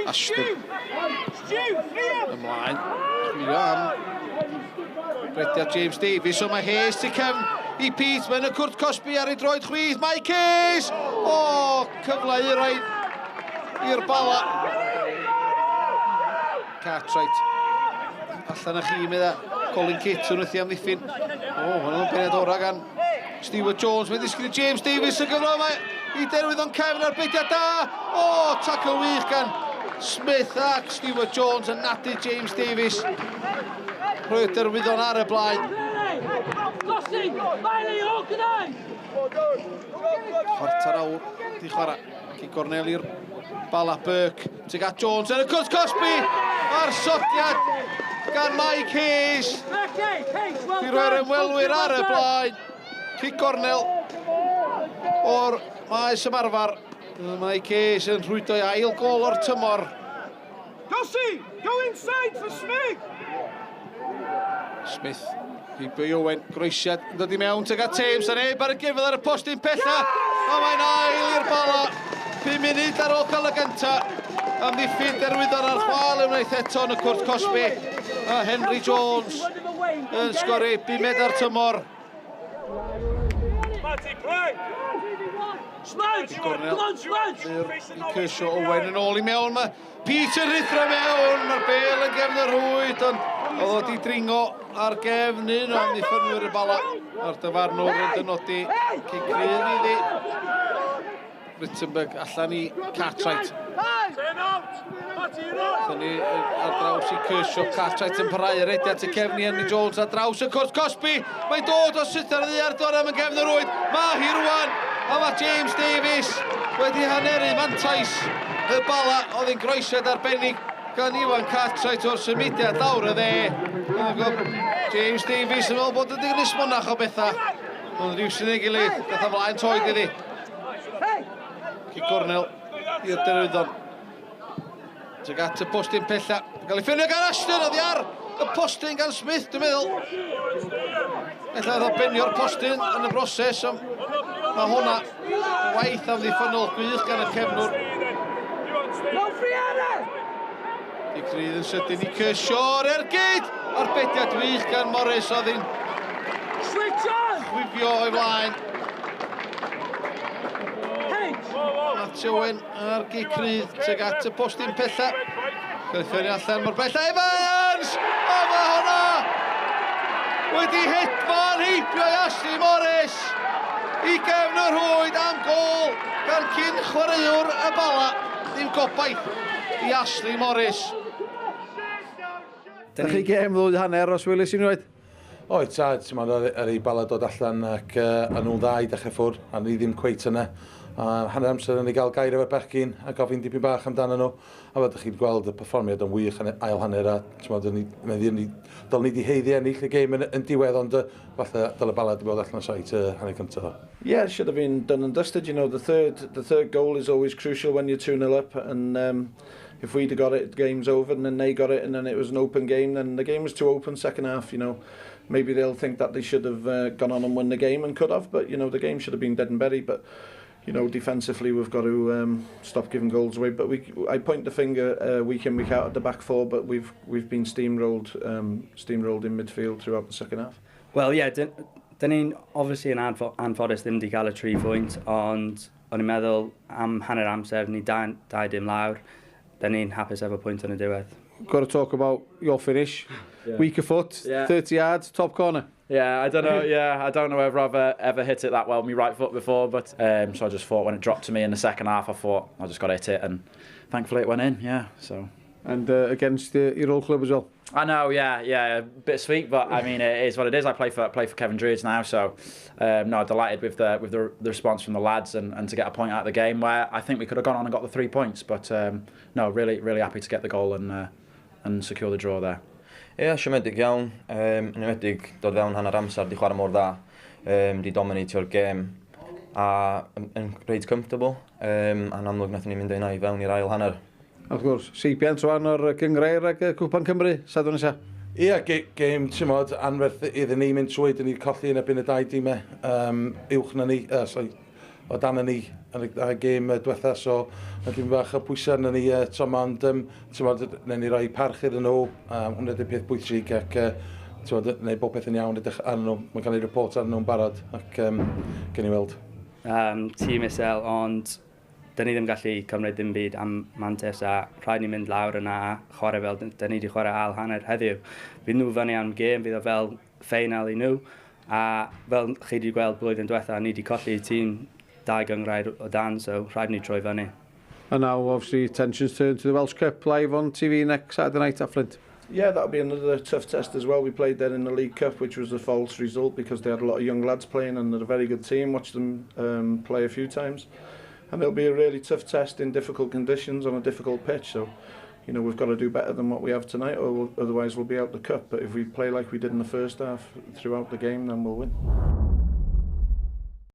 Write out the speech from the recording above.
Ashton. Ymlaen. Chwilio am Brediad James Davies, o mae Hayes tu cefn i Pete, mae'n y Cwrt Cosby ar ei droed chwith, Mike Hayes! O, cyfle i roed i'r Bala. Cartwright. Allan â chi, medda. Colin Kitson wrthi am ddiffyn. O, hwnnw'n pened ora gan Stewart Jones. Mae'n disgyn i James Davies y gyfle yma i Derwyddon Cefn ar beidiad da. O, tackle wych gan Smith ac Stewart Jones yn nadu James Davies. Rwy'r Derwyddon ar y blaen. Chwarter awr, di chwarae. Ci gornel i'r Bala Burke. Tuag at Jones yn y Cwrt Cosby. A'r sodiad gan Mike Hayes. Di roi'r ymwelwyr ar y blaen. Cic gornel o'r maes ymarfer. Mike Hayes yn rhwydo i ail gol o'r tymor. Gossi, go inside for Smith. Smith, i Owen, groesiad yn dod i mewn tuag at Thames. A neb ar y gyfedd ar y postyn pella. A mae'n ail i'r Bala. 5 munud ar ôl cael y gynta. Am ddiffyn Derwyddon ar chwal ymwneud eto yn y Cwrt Cosby. A Henry Jones yn sgori 5 ar tymor. Come on, Kershaw Owen yn ôl i mewn. Mae Peter Rithra mewn. Mae'r bel yn gefn y rwyd. Ond oedd o di dringo ar gefn un o'n ddiffynwyr y Bala. A'r dyfarnwr yn dynodi cigrydd iddi. Rittenberg allan i Cartwright. Allan ni ar draws i Kershaw. Cartwright yn parhau yr ediad y cefni Henry Jones ar draws y Cwrt Cosby. Mae'n dod o syth ar ddiar dod am y gefn y rwyd. Mae hi rwan. A mae James Davies wedi haneru mantais y Bala. Oedd hi'n groesiad arbennig gan Iwan Cartwright o'r symudiad lawr y dde. James Davies yn meddwl bod ydy'r nismonach o bethau. Ond rhyw sy'n ei gilydd. Gath o flaen toed iddi. Cic gornel i'r Derwyddon. Tuag at y postyn pella. Gael ei ffynio gan Ashton, oedd hi ar y postyn gan Smith, dwi'n meddwl. Ella oedd o benio'r postyn yn y broses. Mae hwnna waith am ddiffynol gwych gan y cefnwr. Di Crydd yn sydyn i Kershaw ar ergyd. Arbediad wych gan Morris oedd hi'n chwifio o'i flaen. Matthew Owen ar Di Crydd tuag at y postyn pella. Cael ei ffynnu allan mor bella. Evans! O, mae hwnna wedi hedfan heibio i Ashley Morris i gefn y rhwyd am gol gan cyn chwaraewr y Bala. Dim gobaith i Ashley Morris. Dych chi gem ddwy hanner os wylis i'n rhaid? Oed, tad, ar ei Bala dod allan ac a nhw'n dda i dechrau ffwrdd, a ni ddim cweit yna. A hanner amser yn ei gael gair efo bechgyn a gofyn dipyn bach amdano nhw. A fod chi'n gweld y perfformiad yn wych yn ail hanner a dylwn ni wedi heiddi ennill y gêm yn diwedd, ond falle dyle Bala wedi bod allan o site hanner cyntaf. Yeah, it should have been done and dusted. You know, the third goal is always crucial when you're 2-0 up, and if we'd have got it, the game's over, and then they got it, and then it was an open game, then the game was too open second half, you know. Maybe they'll think that they should have gone on and won the game and could have, but, you know, the game should have been dead and buried, but, you know, defensively we've got to stop giving goals away. But I point the finger week in, week out at the back four, but we've been steamrolled in midfield throughout the second half. Well, yeah, dyn ni'n obviously yn anffodus ddim wedi cael y 3 pwynt, ond o'n i'n meddwl am hanner amser ni dau dim lawr. Dyn ni'n hapus efo pwynt yn y diwedd. Got to talk about your finish. Yeah. Weaker foot, yeah. 30 yards, top corner. Yeah, I don't know. Yeah, I don't know whether I've ever hit it that well with my right foot before, but so I just thought when it dropped to me in the second half, I thought I just got to hit it, and thankfully it went in. Yeah, so. And against your old club as well. I know. Yeah, a bit sweet, but I mean it is what it is. I play for Kevin Druids now, so no, delighted with the response from the lads and to get a point out of the game where I think we could have gone on and got the 3 points, but no, really happy to get the goal and secure the draw there. Ie, siomedig iawn, yn ymwedig dod fewn hanner amser, di chwarae mor dda, di dominatio'r gêm, a yn reid comfortable, a'n amlwg nath ni mynd o'na i fewn i'r ail hanner. Wrth gwrs, seibiant rwan o'r Gynghrair ac Cwpan Cymru, sadwn nesa? Ie, gêm, ti'n modd, anferth iddyn ni mynd trwy, dyn ni colli yn ebyn y 2 dîmau uwch na ni, o dan ni yn y gêm diwetha, so ydym bach o pwysau yn ni tro, ond newn ni roi parch iddyn nhw, hwnna ydy'r peth bwysig, ac neud bob peth yn iawn ydych arnyn nhw. Mae'n cael ei report arnyn nhw'n barod, ac gen i weld. Tîm isel, ond dyn ni ddim gallu cymryd dim byd am Mantes, a rhaid ni mynd lawr yna a chwarae fel dyn ni wedi chwarae al hanner heddiw. Fydd nhw fyny am gêm, fydd o fel ffeinal i nhw, a fel chi wedi gweld blwyddyn diwetha, ni wedi colli tîm 2 Gynghrair o dan, so rhaid ni troi fyny. And now, obviously, tensions turn to the Welsh Cup live on TV next Saturday night at Flint. Yeah, that'll be another tough test as well. We played there in the League Cup, which was a false result because they had a lot of young lads playing and they're a very good team. Watched them play a few times. And it'll be a really tough test in difficult conditions on a difficult pitch. So, you know, we've got to do better than what we have tonight, or otherwise we'll be out the cup. But if we play like we did in the first half throughout the game, then we'll win.